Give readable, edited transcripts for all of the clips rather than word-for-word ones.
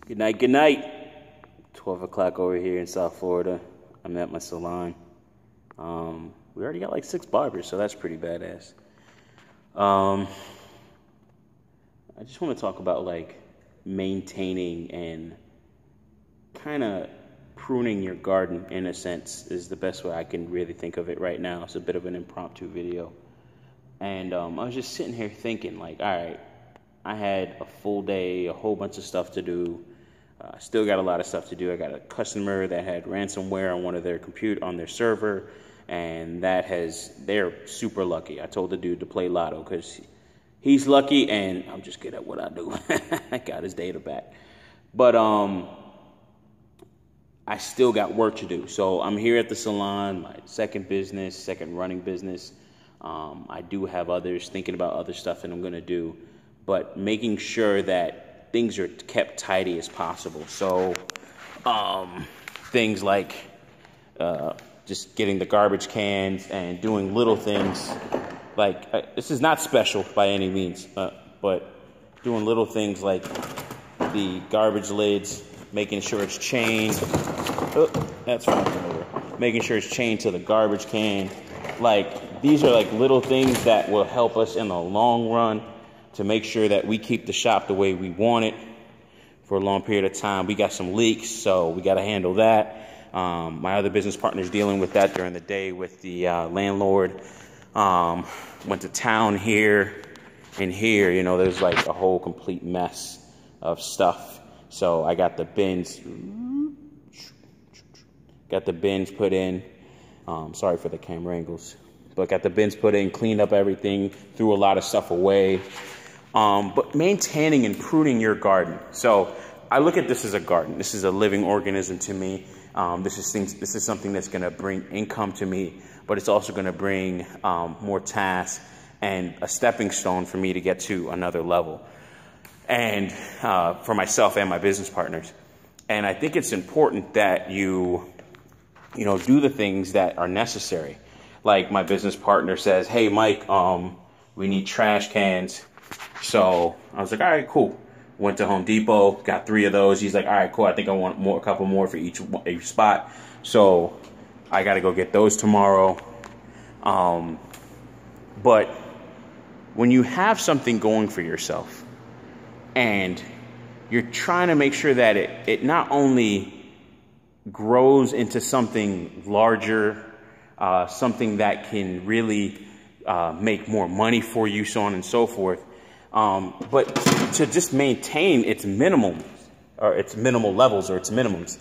Good night, good night. 12 o'clock over here in South Florida. I'm at my salon. We already got like 6 barbers, so that's pretty badass. I just want to talk about like maintaining and kind of pruning your garden, in a sense, is the best way I can really think of it right now. It's a bit of an impromptu video. And I was just sitting here thinking, like, all right, I had a full day, a whole bunch of stuff to do. Still got a lot of stuff to do. I got a customer that had ransomware on one of their on their server, and they're super lucky. I told the dude to play lotto because he's lucky, and I'm just good at what I do. I got his data back. But I still got work to do. So I'm here at the salon, my second running business. I do have others, thinking about other stuff that I'm going to do, but making sure that things are kept tidy as possible. So things like just getting the garbage cans and doing little things like this is not special by any means, but doing little things like the garbage lids, making sure it's chained. Oh, that's fine. Making sure it's chained to the garbage can. Like, these are like little things that will help us in the long run to make sure that we keep the shop the way we want it for a long period of time. We got some leaks, so we got to handle that. My other business partner's dealing with that during the day with the landlord. Went to town here and here, you know, there's like a whole complete mess of stuff. So I got the bins put in. Sorry for the camera angles, but got the bins put in, cleaned up everything, threw a lot of stuff away. But maintaining and pruning your garden. So I look at this as a garden. This is a living organism to me. This is something that's going to bring income to me, but it's also going to bring more tasks and a stepping stone for me to get to another level, and for myself and my business partners. And I think it's important that you do the things that are necessary. Like my business partner says, hey, Mike, we need trash cans. So I was like, all right, cool. Went to Home Depot, got 3 of those. He's like, all right, cool. I think I want a couple more for each spot. So I got to go get those tomorrow. But when you have something going for yourself and you're trying to make sure that it not only grows into something larger, something that can really make more money for you, so on and so forth, but to just maintain its minimum, or its minimal levels, or its minimums,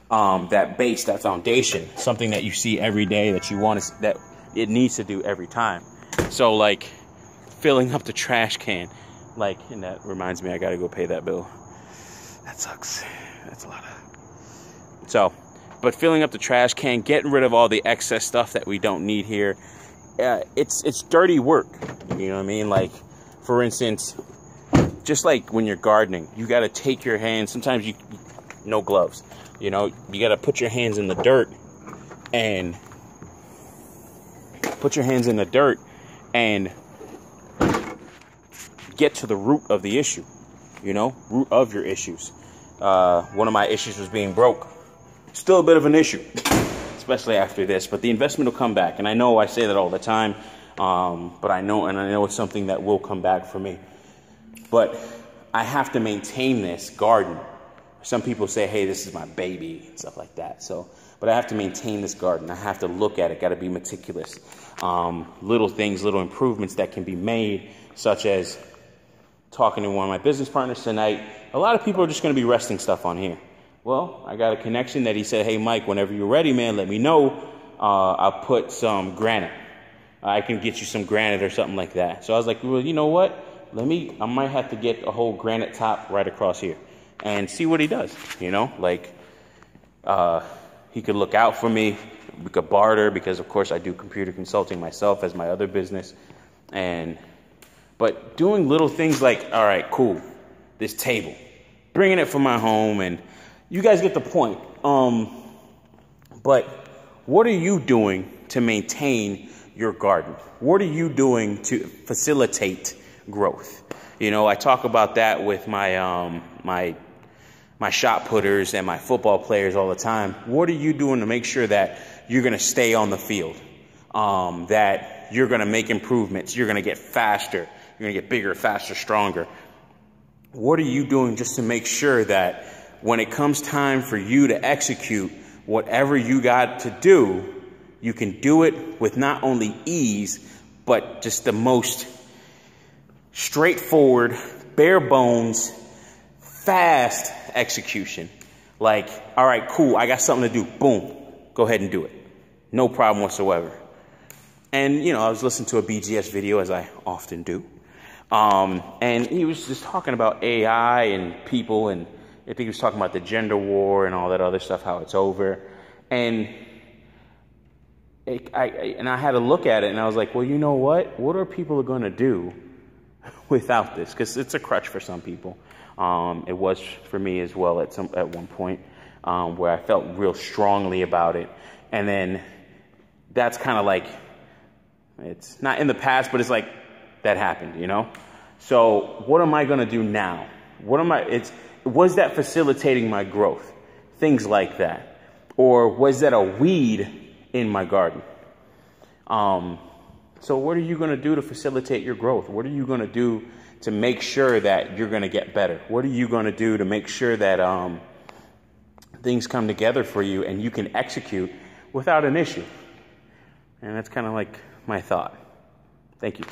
that base, that foundation, something that you see every day that you want to, that it needs to do every time. So like filling up the trash can, like, and that reminds me, I got to go pay that bill. That sucks. That's a lot of. So, but filling up the trash can, getting rid of all the excess stuff that we don't need here, it's dirty work. You know what I mean? Like, for instance, just like when you're gardening, you got to take your hands. Sometimes no gloves. You know, you got to put your hands in the dirt and get to the root of the issue. You know, root of your issues. One of my issues was being broke. Still a bit of an issue, especially after this, but the investment will come back. And I know I say that all the time, but I know it's something that will come back for me. But I have to maintain this garden. Some people say, hey, this is my baby, and stuff like that. So, but I have to maintain this garden. I have to look at it, got to be meticulous. Little things, little improvements that can be made, such as talking to one of my business partners tonight. A lot of people are just going to be resting stuff on here. Well, I got a connection that he said, hey, Mike, whenever you're ready, man, let me know. I'll put some granite. I can get you some granite or something like that. So I was like, well, you know what? I might have to get a whole granite top right across here and see what he does. You know, like he could look out for me. We could barter because, of course, I do computer consulting myself as my other business. But doing little things like, all right, cool, this table, bringing it from my home, and you guys get the point. But what are you doing to maintain your garden? What are you doing to facilitate growth? You know, I talk about that with my my shot putters and my football players all the time. What are you doing to make sure that you're going to stay on the field? That you're going to make improvements. You're going to get faster. You're going to get bigger, faster, stronger. What are you doing just to make sure that when it comes time for you to execute whatever you got to do, you can do it with not only ease, but just the most straightforward, bare bones, fast execution. Like, all right, cool, I got something to do. Boom, go ahead and do it. No problem whatsoever. And, you know, I was listening to a BGS video, as I often do. And he was just talking about AI and people, and I think he was talking about the gender war and all that other stuff, how it's over. And I had to look at it, and I was like, well, you know what? What are people going to do without this? Because it's a crutch for some people. It was for me as well at one point, where I felt real strongly about it. And then that's kind of like, it's not in the past, but it's like that happened, you know? So what am I going to do now? Was that facilitating my growth? Things like that. Or was that a weed in my garden? So what are you going to do to facilitate your growth? What are you going to do to make sure that you're going to get better? What are you going to do to make sure that things come together for you and you can execute without an issue? And that's kind of like my thought. Thank you.